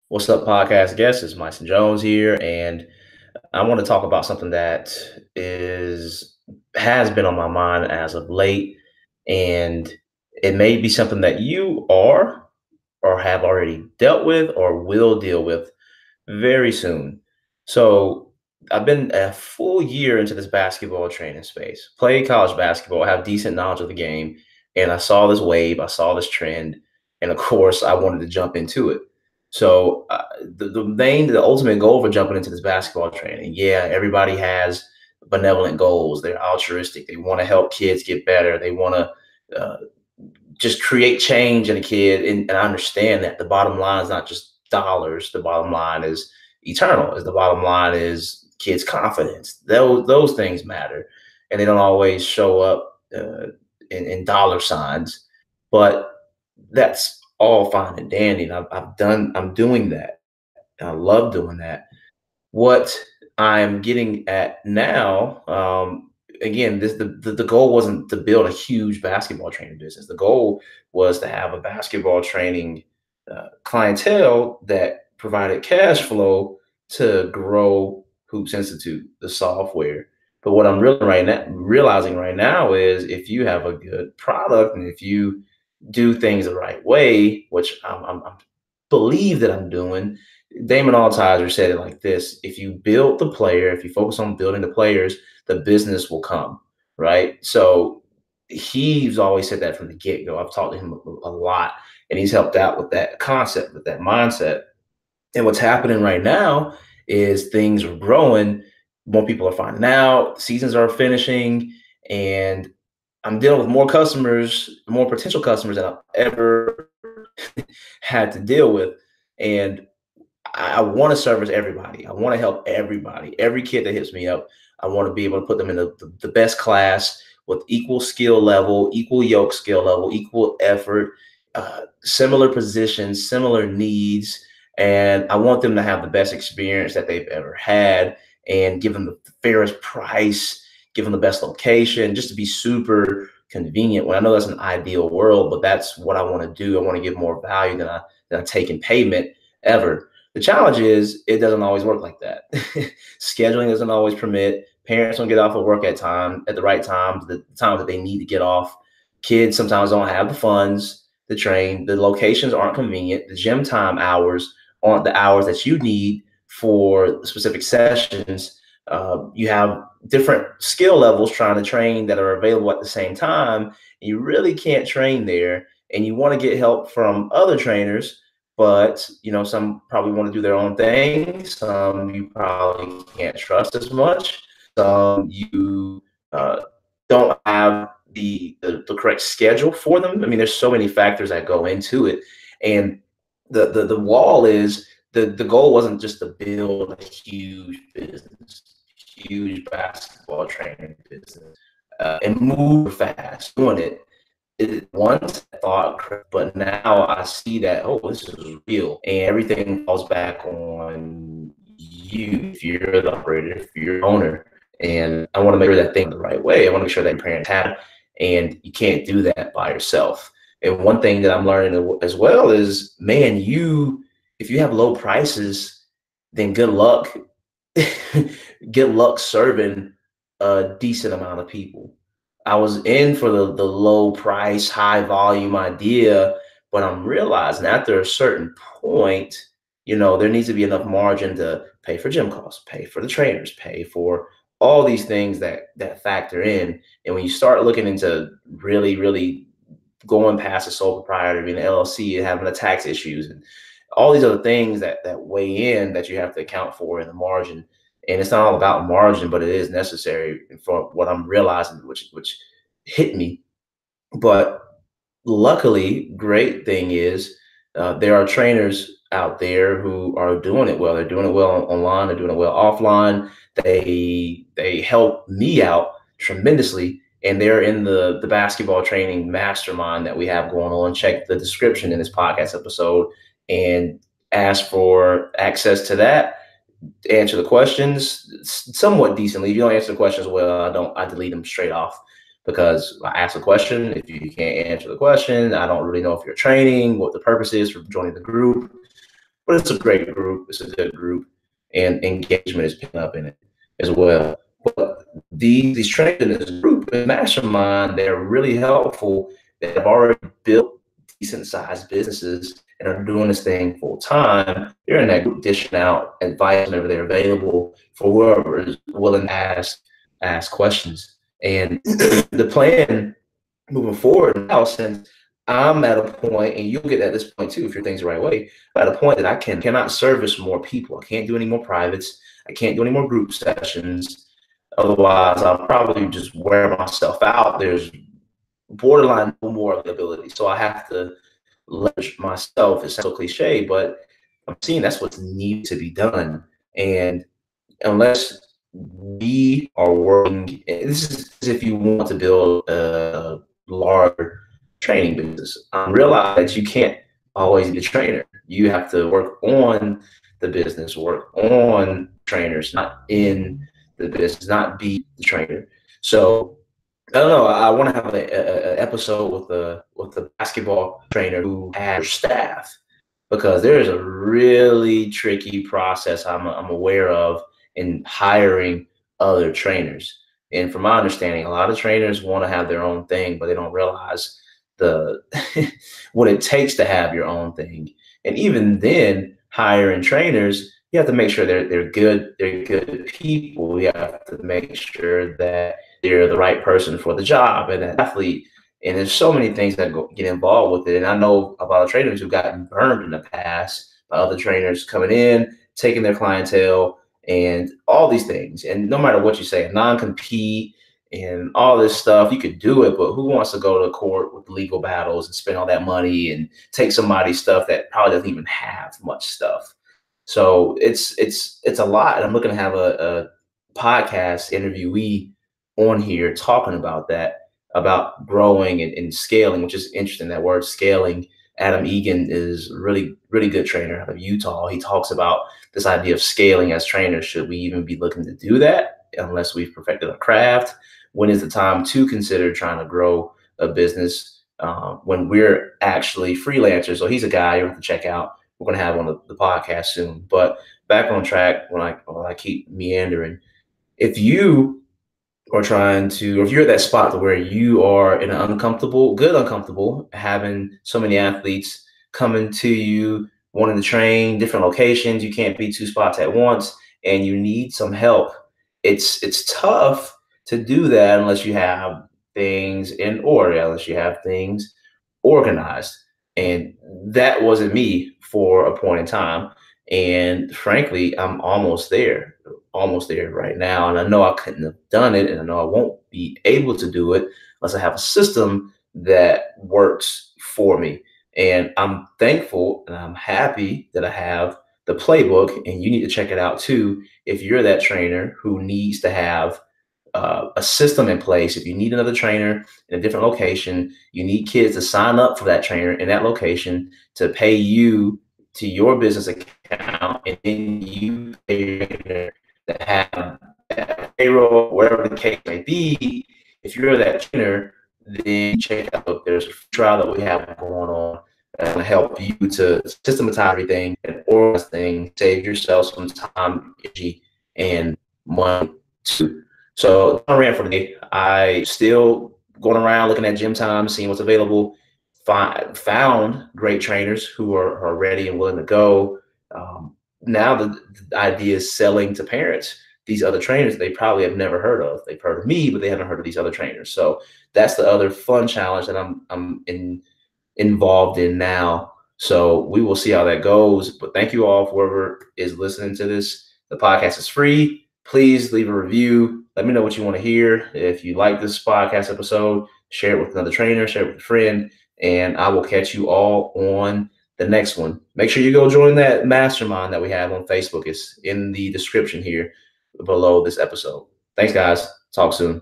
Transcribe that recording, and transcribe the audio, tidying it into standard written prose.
What's up, podcast guest? It's Myson Jones here, and I want to talk about something that is has been on my mind as of late, and it may be something that you are or have already dealt with or will deal with very soon. So I've been a full year into this basketball training space. Played college basketball, have decent knowledge of the game, and I saw this wave, I saw this trend, and of course, I wanted to jump into it. So the ultimate goal for jumping into this basketball training, yeah, everybody has benevolent goals. They're altruistic. They want to help kids get better. They want to just create change in a kid. And I understand that the bottom line is not just dollars. The bottom line is eternal. Is the bottom line is kids' confidence. Those things matter, and they don't always show up in dollar signs. But that's all fine and dandy. And I'm doing that. And I love doing that. What I'm getting at now, again, the goal wasn't to build a huge basketball training business. The goal was to have a basketball training clientele that provided cash flow to grow Hoops Institute, the software. But what I'm realizing right now is if you have a good product and if you do things the right way, which I'm believe that I'm doing, Damon Altizer said it like this: if you build the player, if you focus on building the players, the business will come, right? So he's always said that from the get-go. I've talked to him a lot, and he's helped out with that concept, with that mindset. And what's happening right now is things are growing, more people are finding out, seasons are finishing, and I'm dealing with more customers, more potential customers than I've ever had to deal with. And I want to service everybody. I want to help everybody. Every kid that hits me up, I want to be able to put them in the best class with equal skill level, equal yoke skill level, equal effort, similar positions, similar needs. And I want them to have the best experience that they've ever had and give them the fairest price, give them the best location, just to be super convenient. Well, I know that's an ideal world, but that's what I want to do. I want to give more value than I take in payment ever. The challenge is it doesn't always work like that. Scheduling doesn't always permit. Parents don't get off of work at the right time, the time that they need to get off. Kids sometimes don't have the funds to train. The locations aren't convenient. The gym time hours aren't the hours that you need for specific sessions. You have different skill levels trying to train that are available at the same time. And you really can't train there. And you want to get help from other trainers, but some probably want to do their own thing. Some you probably can't trust as much. Some you don't have the correct schedule for them. I mean, there's so many factors that go into it, and the wall is the goal wasn't just to build a huge business, huge basketball training business, and move fast doing it. Once I thought, but now I see that, oh, this is real, and everything falls back on you if you're the operator, if you're the owner. And I want to make sure that thing the right way. I want to make sure that your parents have, and you can't do that by yourself. And one thing that I'm learning as well is, man, if you have low prices, then good luck, good luck serving a decent amount of people. I was in for the low price, high volume idea, but I'm realizing after a certain point, there needs to be enough margin to pay for gym costs, pay for the trainers, pay for all these things that factor in. And when you start looking into really, really going past a sole proprietor, being an LLC, and having the tax issues and all these other things that weigh in that you have to account for in the margin. And it's not all about margin, but it is necessary for what I'm realizing, which hit me. But luckily, great thing is there are trainers out there who are doing it well. They're doing it well online. They're doing it well offline. They help me out tremendously, and they're in the basketball training mastermind that we have going on. Check the description in this podcast episode and ask for access to that. Answer the questions somewhat decently. If you don't answer the questions well, I delete them straight off, because I ask a question. If you can't answer the question, I don't really know if you're training, what the purpose is for joining the group. but it's a great group. It's a good group, and engagement is picking up in it as well. But these trainers in this group, in mastermind, they're really helpful. They have already built decent sized businesses and are doing this thing full time. They're in that group dishing out advice whenever they're available for whoever is willing to ask questions. And the plan moving forward now, since I'm at a point, and you'll get at this point too if you're things the right way, I'm at a point that I cannot service more people. I can't do any more privates. I can't do any more group sessions. Otherwise, I'll probably just wear myself out. There's borderline no more availability. So I have to leverage myself. It's so cliche, but I'm seeing that's what's needed to be done. And unless we are working, this is as if you want to build a large training business. Realize that you can't always be a trainer. You have to work on the business, work on trainers, not in the business, not be the trainer. So I don't know. I want to have an episode with a basketball trainer who has staff, because there is a really tricky process I'm aware of in hiring other trainers. And from my understanding, a lot of trainers want to have their own thing, but they don't realize the what it takes to have your own thing. And even then, hiring trainers, you have to make sure they're good people. You have to make sure that they're the right person for the job and an athlete. And there's so many things that get involved with it. And I know about trainers who've gotten burned in the past by other trainers coming in, taking their clientele, and all these things. And no matter what you say, non-compete and all this stuff, you could do it, but who wants to go to court with legal battles and spend all that money and take somebody's stuff that probably doesn't even have much stuff? So it's a lot. And I'm looking to have a podcast interviewee on here talking about that, about growing and scaling, which is interesting. That word scaling. Adam Egan is really good trainer out of Utah. He talks about this idea of scaling as trainers. Should we even be looking to do that unless we've perfected our craft? When is the time to consider trying to grow a business when we're actually freelancers? So he's a guy you have to check out. We're going to have on the podcast soon. But back on track, when I keep meandering, if you are trying to, or if you're at that spot to where you are in an uncomfortable, having so many athletes coming to you, wanting to train different locations, you can't be two spots at once, and you need some help. It's tough to do that unless you have things in order, unless you have things organized. And that wasn't me for a point in time. And frankly, I'm almost there right now. And I know I couldn't have done it, and I know I won't be able to do it unless I have a system that works for me. And I'm thankful and I'm happy that I have the playbook, and you need to check it out too. If you're that trainer who needs to have a system in place, if you need another trainer in a different location, you need kids to sign up for that trainer in that location to pay you to your business account, and then you pay that have payroll, whatever the case may be. If you're that trainer, then check out, there's a trial that we have going on that will help you to systematize everything and organize things, save yourself some time, energy, and money too. So I ran for the day. I still going around looking at gym times, seeing what's available. Found great trainers who are ready and willing to go. Now the idea is selling to parents these other trainers they probably have never heard of. They've heard of me, but they haven't heard of these other trainers. So that's the other fun challenge that I'm involved in now. So we will see how that goes. But thank you all, whoever is listening to this. The podcast is free. Please leave a review. Let me know what you want to hear. If you like this podcast episode, share it with another trainer, share it with a friend, and I will catch you all on the next one. Make sure you go join that mastermind that we have on Facebook. It's in the description here below this episode. Thanks, guys. Talk soon.